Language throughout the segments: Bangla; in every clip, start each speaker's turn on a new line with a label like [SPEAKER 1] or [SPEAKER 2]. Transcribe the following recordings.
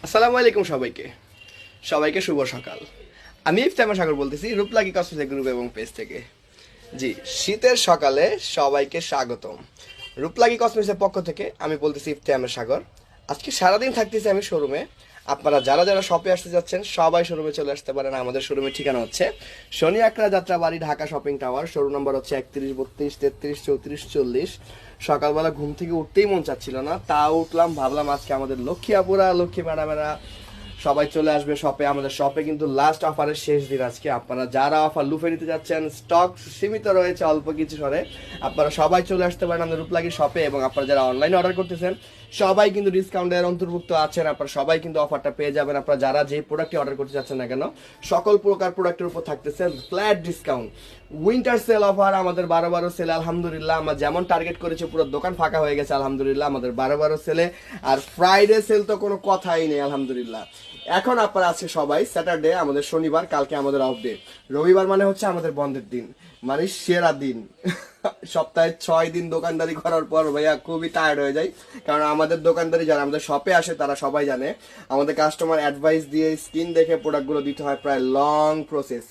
[SPEAKER 1] আসসালামু আলাইকুম সবাইকে সবাইকে শুভ সকাল। আমি ইফতেখার সাগর বলতেছি রূপলাগী কসমেটিক গ্রুপ এবং পেজ থেকে। জি, শীতের সকালে সবাইকে স্বাগতম। রূপলাগী কসমেটিক্সের পক্ষ থেকে আমি বলতেছি ইফতেখার সাগর। আজকে সারাদিন থাকতেছি আমি শোরুমে। আপনারা যারা যারা শপে আসতে যাচ্ছেন সবাই শোরুমে চলে আসতে পারেন। আমাদের শোরুমের ঠিকানা হচ্ছে Shani Akhra Jatrabari, Dhaka shopping tower. Showroom number হচ্ছে 31, 32, 33, 34, 40। সকালবেলা ঘুম থেকে উঠতেই মন চাচ্ছিল না, তাও উঠলাম। ভাবলাম আজকে আমাদের লক্ষ্মী আপুরা, লক্ষ্মী ম্যাডামেরা সবাই চলে আসবে শপে। আমাদের শপে কিন্তু লাস্ট অফারের শেষ দিন আজকে। আপনারা যারা অফার লুফে নিতে যাচ্ছেন, স্টক সীমিত রয়েছে, অল্প কিছু সরে আপনারা সবাই চলে আসতে পারেন আমাদের রূপলাগী শপে। এবং আপনারা যারা অনলাইনে অর্ডার করতেছেন সবাই কিন্তু ডিসকাউন্টের অন্তর্ভুক্ত আছেন। আপনারা সবাই কিন্তু অফারটা পেয়ে যাবেন। আপনারা যারা যে প্রোডাক্টটি অর্ডার করতে চাচ্ছেন না কেন, সকল প্রকার প্রোডাক্টের উপর থাকতেছে flat discount. Winter sale offer আমাদের 12 সেলে আলহামদুলিল্লাহ আমরা যেমন টার্গেট করেছি পুরো দোকান ফাঁকা হয়ে গেছে আলহামদুলিল্লাহ আমাদের 12 সেলে। আর ফ্রাইডে সেল তো কোনো কথাই নেই আলহামদুলিল্লাহ। এখন আপনারা আজকে সবাই স্যাটারডে, আমাদের শনিবার, কালকে আমাদের অফ ডে। রবিবার মানে হচ্ছে আমাদের বন্ধের দিন, মানে সেরা দিন। সপ্তাহে 6 দিন দোকানদারি করার পর ভাইয়া খুবই টায়ার্ড হয়ে যায়। কারণ আমাদের দোকানদারি যারা আমাদের শপে আসে তারা সবাই জানে আমাদের কাস্টমার অ্যাডভাইস দিয়ে স্কিন দেখে প্রোডাক্টগুলো দিতে হয়, প্রায় লং প্রসেস।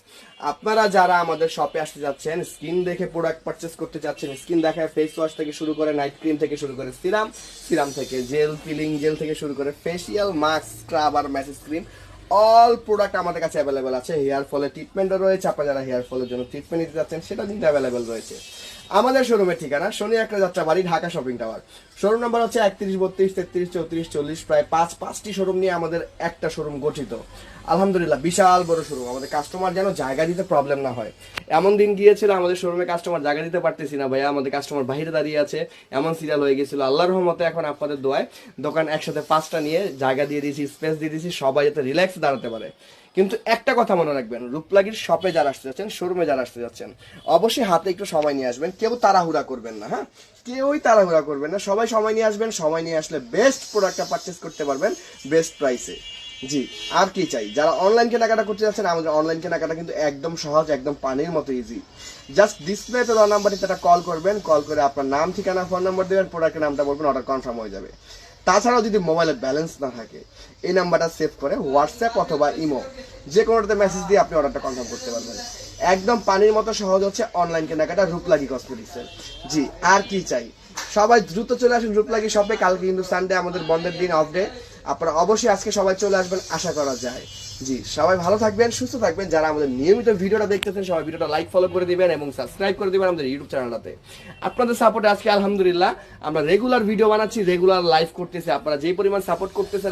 [SPEAKER 1] আপনারা যারা আমাদের শপে আসতে যাচ্ছেন, স্কিন দেখে প্রোডাক্ট পারচেস করতে চাচ্ছেন, স্কিন দেখায় ফেস ওয়াশ থেকে শুরু করে নাইট ক্রিম থেকে শুরু করে সিরাম, সিরাম থেকে জেল, পিলিং জেল থেকে শুরু করে ফেসিয়াল, মাস্ক, স্ক্রাব আর ম্যাসেজ ক্রিম, অল প্রোডাক্ট আমাদের কাছে অ্যাভেলেবেল আছে। হেয়ার ফলের ট্রিটমেন্টও রয়েছে। আপনারা যারা হেয়ার ফলের জন্য ট্রিটমেন্ট নিতে যাচ্ছেন সেটা কিন্তু অ্যাভেলেবেল রয়েছে। আমাদের শোরুমের ঠিকানা Shani Akhra Jatrabari, Dhaka shopping tower. Showroom number হচ্ছে 31, 32, 33, 34, 40। প্রায় 5টি শোরুম নিয়ে আমাদের একটা শোরুম গঠিত। আলহামদুলিল্লাহ বিশাল বড় শোরুম। আমাদের কাস্টমার যেন জায়গা দিতে প্রবলেম না হয়। এমন দিন গিয়েছিল আমাদের শোরুমে কাস্টমার জায়গা দিতে পারতেছি না ভাইয়া, আমাদের কাস্টমার বাইরে দাঁড়িয়ে আছে, এমন সিরিয়াল হয়ে গেছিল। আল্লাহর রহমতে এখন আপনাদের দোয়ায় দোকান একসাথে 5টা নিয়ে জায়গা দিয়ে দিয়েছি, স্পেস দিয়ে দিয়েছি, সবাই যাতে রিল্যাক্স দাঁড়াতে পারে। কিন্তু একটা কথা মনে রাখবেন, রূপলাগীর শপে যারা আসতে যাচ্ছেন, শোরুমে যারা আসতে যাচ্ছেন, অবশ্যই হাতে একটু সময় নিয়ে আসবেন। কেউ তাড়াহুড়া করবেন না, হ্যাঁ, কেউই তাড়াহুড়া করবেন না। সবাই সময় নিয়ে আসবেন। সময় নিয়ে আসলে বেস্ট প্রোডাক্টটা পারচেস করতে পারবেন বেস্ট প্রাইসে। জি, আর কি চাই। যারা অনলাইন কেনাকাটা করতে যাচ্ছেন, আমাদের অনলাইন কেনাকাটা কিন্তু একদম সহজ, একদম পানির মতো ইজি। জাস্ট ডিসপ্লেতে দেওয়া নাম্বারটিতে একটা কল করবেন, কল করে আপনার নাম, ঠিকানা, ফোন নাম্বার দেবেন, প্রোডাক্টের নামটা বলবেন, অর্ডার কনফার্ম হয়ে যাবে। তাছাড়াও যদি মোবাইলে ব্যালেন্স না থাকে, এই নাম্বারটা সেভ করে হোয়াটসঅ্যাপ অথবা ইমো যে কোনোটাতে মেসেজ দিয়ে আপনি অর্ডারটা কনফার্ম করতে পারবেন। একদম পানির মতো সহজ হচ্ছে অনলাইন কেনাকাটা রূপলাগী কসমেটিক্সের। জি, আর কি চাই। সবাই দ্রুত চলে আসুন রূপলাগী শপে। কালকে কিন্তু সানডে, আমাদের বন্ধের দিন, অফ ডে। আপনারা অবশ্যই আজকে সবাই চলে আসবেন আশা করা যায়। জি, সবাই ভালো থাকবেন, সুস্থ থাকবেন। যারা আমাদের নিয়মিত ভিডিওটা দেখতেছেন সবাই ভিডিওটা লাইক, ফলো করে দিবেন এবং সাবস্ক্রাইব করে দিবেন আমাদের ইউটিউব চ্যানেলটাতে। আপনাদের সাপোর্টে আজকে আলহামদুলিল্লাহ আমরা রেগুলার ভিডিও বানাচ্ছি, রেগুলার লাইভ করতেছি। আপনারা যেই পরিমাণ সাপোর্ট করতেছেন